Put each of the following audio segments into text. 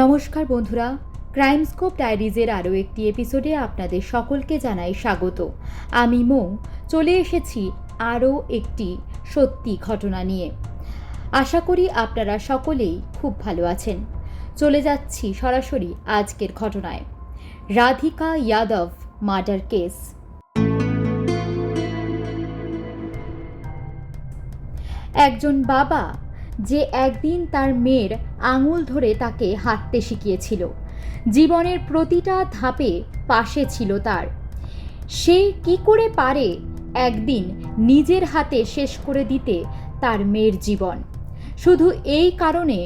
নমস্কার বন্ধুরা, ক্রাইমস্কোপ ডায়েরিজের আরও একটি এপিসোডে আপনাদের সকলকে জানাই স্বাগত। আমি মৌ চলে এসেছি আরও একটি সত্যি ঘটনা নিয়ে। আশা করি আপনারা সকলেই খুব ভালো আছেন। চলে যাচ্ছি সরাসরি আজকের ঘটনায়। Radhika Yadav murder case. একজন বাবা যে একদিন তার মেয়ের আঙুল ধরে তাকে হাঁটতে শিখিয়েছিল, জীবনের প্রতিটা ধাপে পাশে ছিল তার, সে কি করে পারে একদিন নিজের হাতে শেষ করে দিতে তার মেয়ের জীবন, শুধু এই কারণে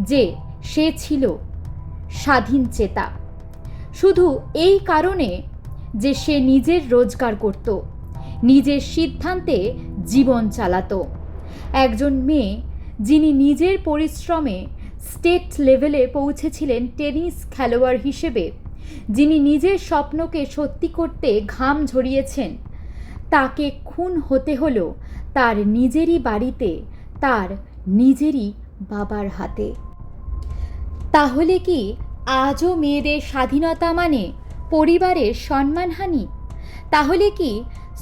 যে সে ছিল স্বাধীন চেতা, শুধু এই কারণে যে সে নিজের রোজগার করত, নিজের সিদ্ধান্তে জীবন চালাতো। একজন মেয়ে যিনি নিজের পরিশ্রমে স্টেট লেভেলে পৌঁছেছিলেন টেনিস খেলোয়াড় হিসেবে, যিনি নিজের স্বপ্নকে সত্যি করতে ঘাম ঝরিয়েছেন, তাকে খুন হতে হলো তার নিজেরই বাড়িতে, তার নিজেরই বাবার হাতে। তাহলে কি আজও মেয়েদের স্বাধীনতা মানে পরিবারের সম্মানহানি? তাহলে কি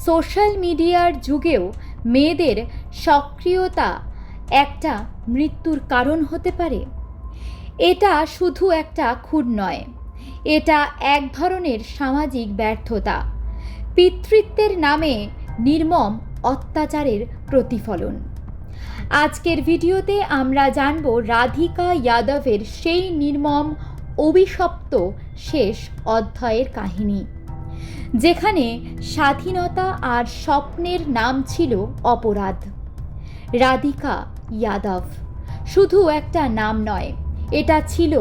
সোশ্যাল মিডিয়ার যুগেও মেয়েদের সক্রিয়তা একটা মৃত্যুর কারণ হতে পারে? এটা শুধু একটা খুন নয়, এটা এক ধরনের সামাজিক ব্যর্থতা, পিতৃত্বের নামে নির্মম অত্যাচারের প্রতিফলন। আজকের ভিডিওতে আমরা জানব রাধিকা যাদবের সেই নির্মম অভিশপ্ত শেষ অধ্যায়ের কাহিনী, যেখানে স্বাধীনতা আর স্বপ্নের নাম ছিল অপরাধ। রাধিকা যাদব শুধু একটা নাম নয়, এটা ছিল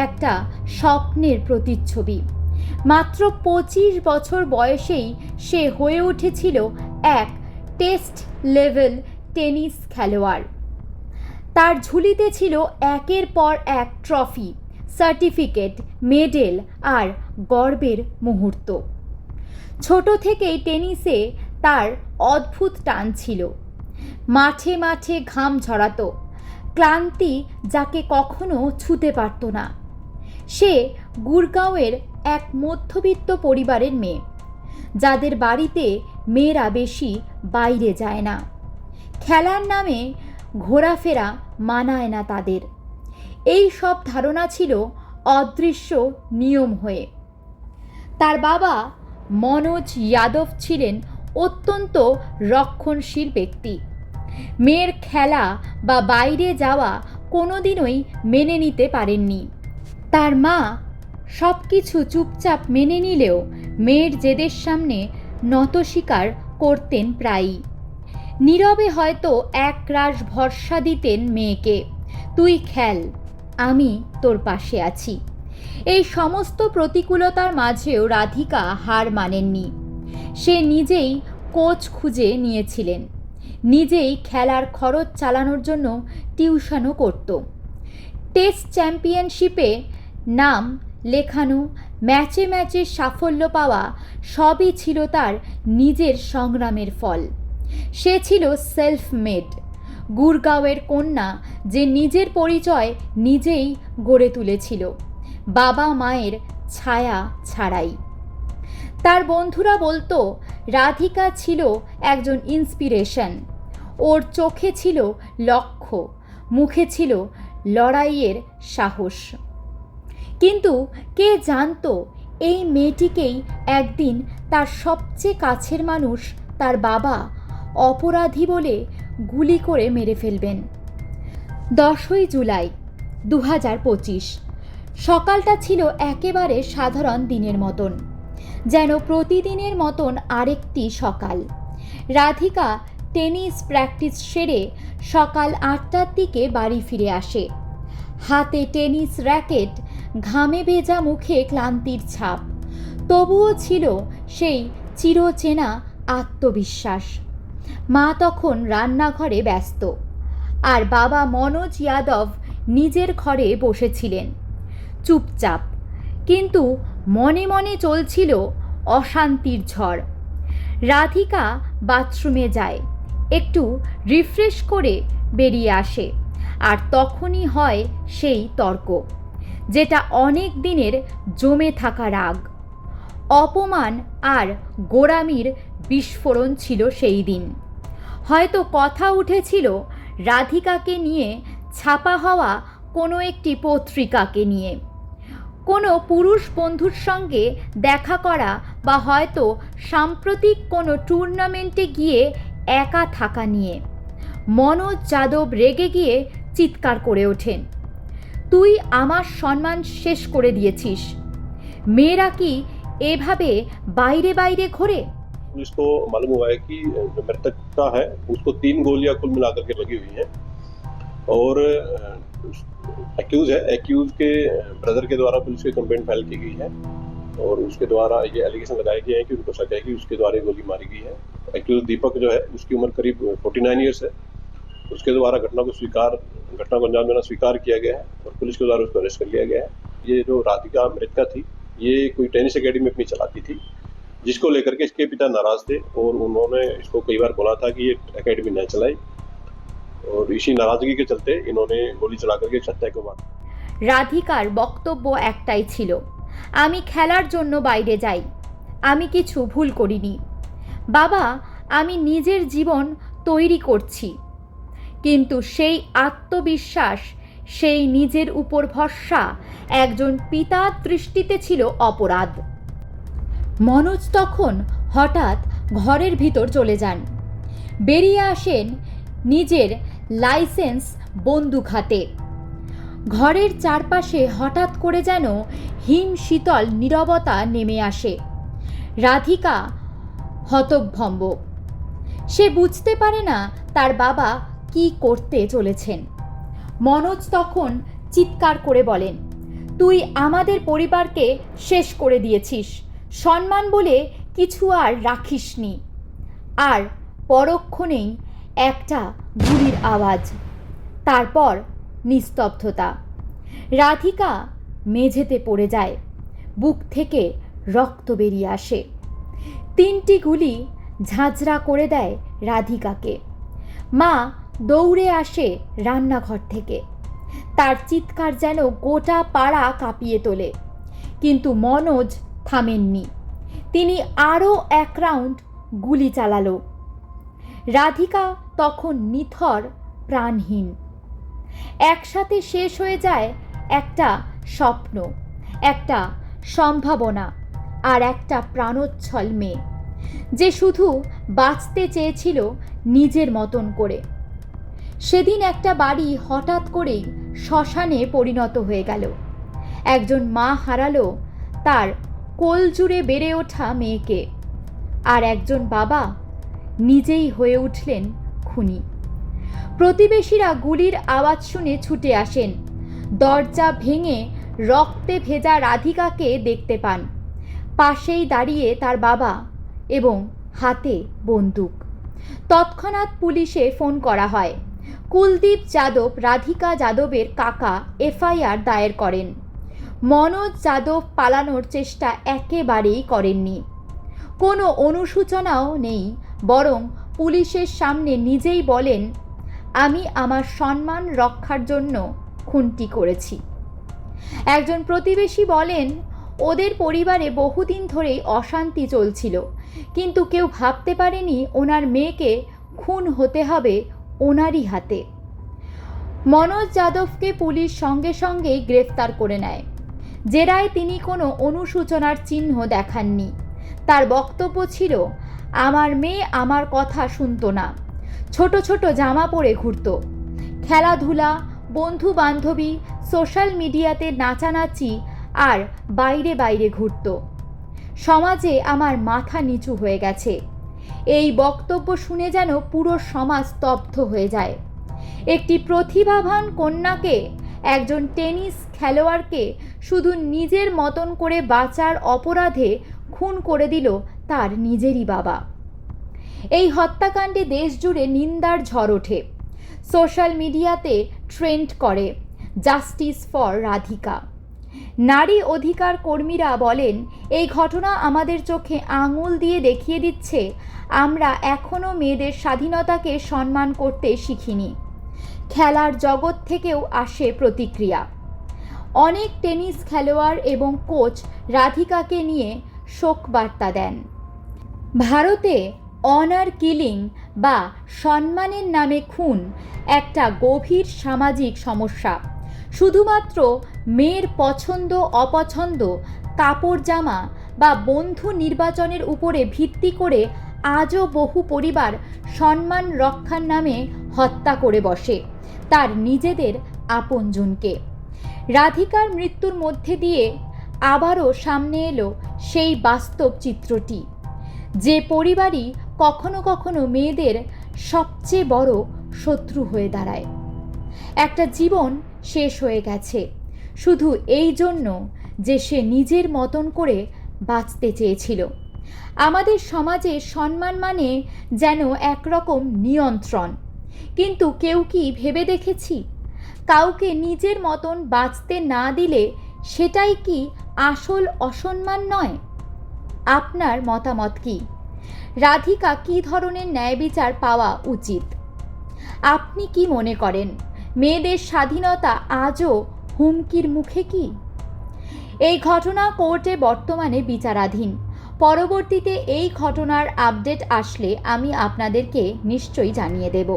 একটা স্বপ্নের প্রতিচ্ছবি। মাত্র 25 বছর বয়সেই সে হয়ে উঠেছিল এক টেস্ট লেভেল টেনিস খেলোয়াড়। তার ঝুলিতে ছিল একের পর এক ট্রফি, সার্টিফিকেট, মেডেল আর গর্বের মুহূর্ত। ছোট থেকেই টেনিসে তার অদ্ভুত টান ছিল। মাঠে মাঠে ঘাম ঝরাতো, ক্লান্তি যাকে কখনো ছুঁতে পারত না। সে গুরগাঁওয়ের এক মধ্যবিত্ত পরিবারের মেয়ে, যাদের বাড়িতে মেয়েরা বেশি বাইরে যায় না। খেলার নামে ঘোরাফেরা মানায় না তাদের, এই সব ধারণা ছিল অদৃশ্য নিয়ম হয়ে। তার বাবা মনোজ যাদব ছিলেন অত্যন্ত রক্ষণশীল ব্যক্তি। মেয়ের খেলা বা বাইরে যাওয়া কোনোদিনই মেনে নিতে পারেননি। তার মা সব কিছু চুপচাপ মেনে নিলেও মেয়ের জেদের সামনে নত স্বীকার করতেন প্রায়ই। নীরবে হয়তো একরাশ ভরসা দিতেন মেয়েকে, তুই খেল, আমি তোর পাশে আছি। এই সমস্ত প্রতিকূলতার মাঝেও রাধিকা হার মানেননি। সে নিজেই কোচ খুঁজে নিয়েছিলেন, নিজেই খেলার খরচ চালানোর জন্য টিউশনও করত। টেস্ট চ্যাম্পিয়নশিপে নাম লেখানো, ম্যাচে ম্যাচে সাফল্য পাওয়া সবই ছিল তার নিজের সংগ্রামের ফল। সে ছিল সেলফ মেড, গুরগাঁওয়ের কন্যা যে নিজের পরিচয় নিজেই গড়ে তুলেছিল, বাবা মায়ের ছায়া ছাড়াই। তার বন্ধুরা বলতো রাধিকা ছিল একজন ইন্সপিরেশন। ওর চোখে ছিল লক্ষ্য, মুখে ছিল লড়াইয়ের সাহস। কিন্তু কে জানতো এই মেয়েটিকেই একদিন তার সবচেয়ে কাছের মানুষ, তার বাবা, অপরাধী বলে গুলি করে মেরে ফেলবেন। 10ই জুলাই 2025 সকালটা ছিল একেবারে সাধারণ দিনের মতন, যেন প্রতিদিনের মতন আরেকটি সকাল। রাধিকা টেনিস প্র্যাকটিস সেরে সকাল 8টার দিকে বাড়ি ফিরে আসে। হাতে টেনিস র্যাকেট, ঘামে ভেজা মুখে ক্লান্তির ছাপ, তবুও ছিল সেই চিরচেনা আত্মবিশ্বাস। মা তখন রান্নাঘরে ব্যস্ত, আর বাবা মনোজ যাদব নিজের ঘরে বসেছিলেন চুপচাপ, কিন্তু মনে মনে চলছিল অশান্তির ঝড়। রাধিকা বাথরুমে যায়, একটু রিফ্রেশ করে বেরিয়ে আসে, আর তখনই হয় সেই তর্ক। যেটা অনেক দিনের জমে থাকা রাগ, অপমান আর গোঁড়ামির বিস্ফোরণ ছিল সেই দিন। হয়তো কথা উঠেছিল রাধিকাকে নিয়ে, ছাপা হওয়া কোনো একটি পত্রিকাকে নিয়ে, কোনো পুরুষ বন্ধুর সঙ্গে দেখা করা, বা হয়তো সাম্প্রতিক কোনো টুর্নামেন্টে গিয়ে একা থাকা নিয়ে। মনোজ যাদব রেগে গিয়ে চিৎকার করে ওঠেন, তুই আমার সম্মান শেষ করে দিয়েছিস। মেয়েরা কি এভাবে বাইরে বাইরে ঘোরে? पुलिस को मालूम हुआ है कि जो मृतक का है उसको 3 गोलियां कुल मिलाकर के लगी हुई हैं और एक्यूज के ब्रदर के द्वारा पुलिस की कंप्लेंट फाइल की गई है और उसके द्वारा ये एलिगेशन लगाए गए हैं कि उनको शक है कि उसके द्वारा गोली मारी गई है। एक्यूज दीपक जो है उसकी उम्र करीब 49 ईयर्स है। उसके द्वारा घटना को अंजाम देना स्वीकार किया गया है और पुलिस के द्वारा उसको अरेस्ट कर लिया गया है। ये जो राधिका मृतका थी ये कोई टेनिस एकेडमी अपनी चलाती थी, जिसको लेकर के इसके पिता नाराज थे और उन्होंने इसको कई बार बोला था कि ये एकेडमी न चलाए और इसी नाराजगी के चलते इन्होंने गोली चला करके हत्या को मारा। রাধিকার বক্তব্য একটাই ছিল, আমি খেলার জন্য বাইরে যাই, আমি কিছু ভুল করিনি বাবা, আমি নিজের জীবন তৈরি করছি। কিন্তু সেই আত্মবিশ্বাস, সেই নিজের উপর ভরসা একজন পিতার দৃষ্টিতে ছিল অপরাধ। মনোজ তখন হঠাৎ ঘরের ভিতর চলে যান। বেরিয়ে আসেন নিজের লাইসেন্স বন্দুক হাতে। ঘরের চারপাশে হঠাৎ করে যেন হিম শীতল নীরবতা নেমে আসে। রাধিকা হতভম্ব। সে বুঝতে পারে না তার বাবা কি করতে চলেছেন। মনোজ তখন চিৎকার করে বলেন, তুই আমাদের পরিবারকে শেষ করে দিয়েছিস, সম্মান বলে কিছু আর রাখিসনি। আর পরক্ষণেই একটা গুলির আওয়াজ, তারপর নিস্তব্ধতা। রাধিকা মেঝেতে পড়ে যায়, বুক থেকে রক্ত বেরিয়ে আসে। 3টি গুলি ঝাঁঝরা করে দেয় রাধিকাকে। মা দৌড়ে আসে রান্নাঘর থেকে। তার চিৎকার যেন গোটা পাড়া কাঁপিয়ে তোলে। কিন্তু মনোজ থামেননি। তিনি আরও 1 রাউন্ড গুলি চালালো। রাধিকা তখন নিথর, প্রাণহীন। একসাথে শেষ হয়ে যায় একটা স্বপ্ন, একটা সম্ভাবনা, আর একটা প্রাণোচ্ছল মেয়ে, যে শুধু বাঁচতে চেয়েছিল নিজের মতন করে। সেদিন একটা বাড়ি হঠাৎ করেই শ্মশানে পরিণত হয়ে গেল। একজন মা হারালো তার কোল জুড়ে বেড়ে ওঠা মেয়েকে, আর একজন বাবা নিজেই হয়ে উঠলেন খুনি। প্রতিবেশীরা গুলির আওয়াজ শুনে ছুটে আসেন। দরজা ভেঙে রক্তে ভেজা রাধিকাকে দেখতে পান। পাশেই দাঁড়িয়ে তার বাবা এবং হাতে বন্দুক। তৎক্ষণাৎ পুলিশে ফোন করা হয়। কুলদীপ যাদব, রাধিকা যাদবের কাকা, এফআইআর দায়ের করেন। মনোজ যাদব পালানোর চেষ্টা একেবারেই করেননি। কোনো অনুশোচনাও নেই, বরং পুলিশের সামনে নিজেই বলেন, আমি আমার সম্মান রক্ষার জন্য খুনটি করেছি। একজন প্রতিবেশী বলেন, ওদের পরিবারে বহুদিন ধরেই অশান্তি চলছিল, কিন্তু কেউ ভাবতে পারেনি ওনার মেয়েকে খুন হতে হবে ওনারই হাতে। মনোজ যাদবকে পুলিশ সঙ্গে সঙ্গেই গ্রেফতার করে নেয়। জেরায় তিনি কোনো অনুশোচনার চিহ্ন দেখাননি। তার বক্তব্য ছিল, আমার মেয়ে আমার কথা শুনতো না, ছোট ছোট জামা পরে ঘুরত, খেলাধুলা, বন্ধু বান্ধবী, সোশ্যাল মিডিয়াতে নাচানাচি আর বাইরে বাইরে ঘুরত। সমাজে আমার মাথা নিচু হয়ে গেছে। এই বক্তব্য শুনে যেন পুরো সমাজ স্তব্ধ হয়ে যায়। একটি প্রতিভাবান কন্যাকে, একজন টেনিস খেলোয়াড়কে শুধু নিজের মতন করে বাঁচার অপরাধে খুন করে দিল তার নিজেরই বাবা। এই হত্যাকাণ্ডে দেশ জুড়ে নিন্দার ঝড় ওঠে। সোশ্যাল মিডিয়াতে ট্রেন্ড করে জাস্টিস ফর রাধিকা। নারী অধিকার কর্মীরা বলেন, এই ঘটনা আমাদের চোখে আঙুল দিয়ে দেখিয়ে দিচ্ছে আমরা এখনও মেয়েদের স্বাধীনতাকে সম্মান করতে শিখিনি। খেলার জগৎ থেকেও আসে প্রতিক্রিয়া। অনেক টেনিস খেলোয়াড় এবং কোচ রাধিকাকে নিয়ে শোক বার্তা দেন। ভারতে অনার কিলিং বা সম্মানের নামে খুন একটা গভীর সামাজিক সমস্যা। শুধুমাত্র মেয়ের পছন্দ অপছন্দ, কাপড় জামা বা বন্ধু নির্বাচনের উপরে ভিত্তি করে আজও বহু পরিবার সম্মান রক্ষার নামে হত্যা করে বসে তার নিজেদের আপনজনকে। রাধিকার মৃত্যুর মধ্যে দিয়ে আবারও সামনে এলো সেই বাস্তব চিত্রটি, যে পরিবারই কখনো কখনো মেয়েদের সবচেয়ে বড় শত্রু হয়ে দাঁড়ায়। একটা জীবন শেষ হয়ে গেছে শুধু এই জন্য যে সে নিজের মতন করে বাঁচতে চেয়েছিল। আমাদের সমাজে সম্মান মানে যেন একরকম নিয়ন্ত্রণ, কিন্তু কেউ কি ভেবে দেখেছি কাউকে নিজের মতন বাঁচতে না দিলে সেটাই কি আসল অসম্মান নয়? আপনার মতামত কি? রাধিকা কী ধরনের ন্যায় বিচার পাওয়া উচিত? আপনি কি মনে করেন মেয়েদের স্বাধীনতা আজও হুমকির মুখে কি? এই ঘটনা কোর্টে বর্তমানে বিচারাধীন। পরবর্তীতে এই ঘটনার আপডেট আসলে আমি আপনাদেরকে নিশ্চয়ই জানিয়ে দেব।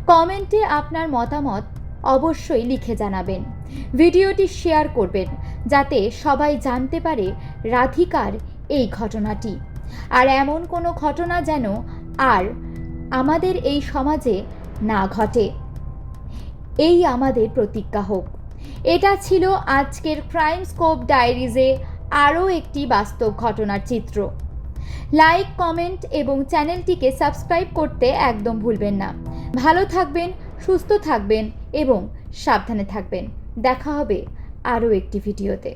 কমেন্টে আপনার মতামত অবশ্যই লিখে জানাবেন। ভিডিওটি শেয়ার করবেন যাতে সবাই জানতে পারে রাধিকার এই ঘটনাটি। আর এমন কোনো ঘটনা যেন আর আমাদের এই সমাজে না ঘটে, এই আমাদের প্রতিজ্ঞা হোক। এটা ছিল আজকের ক্রাইম স্কোপ ডায়েরিজে আরও একটি বাস্তব ঘটনার চিত্র। লাইক, কমেন্ট এবং চ্যানেলটিকে সাবস্ক্রাইব করতে একদম ভুলবেন না। ভালো থাকবেন, সুস্থ থাকবেন এবং সাবধানে থাকবেন। দেখা হবে আরও একটি ভিডিওতে।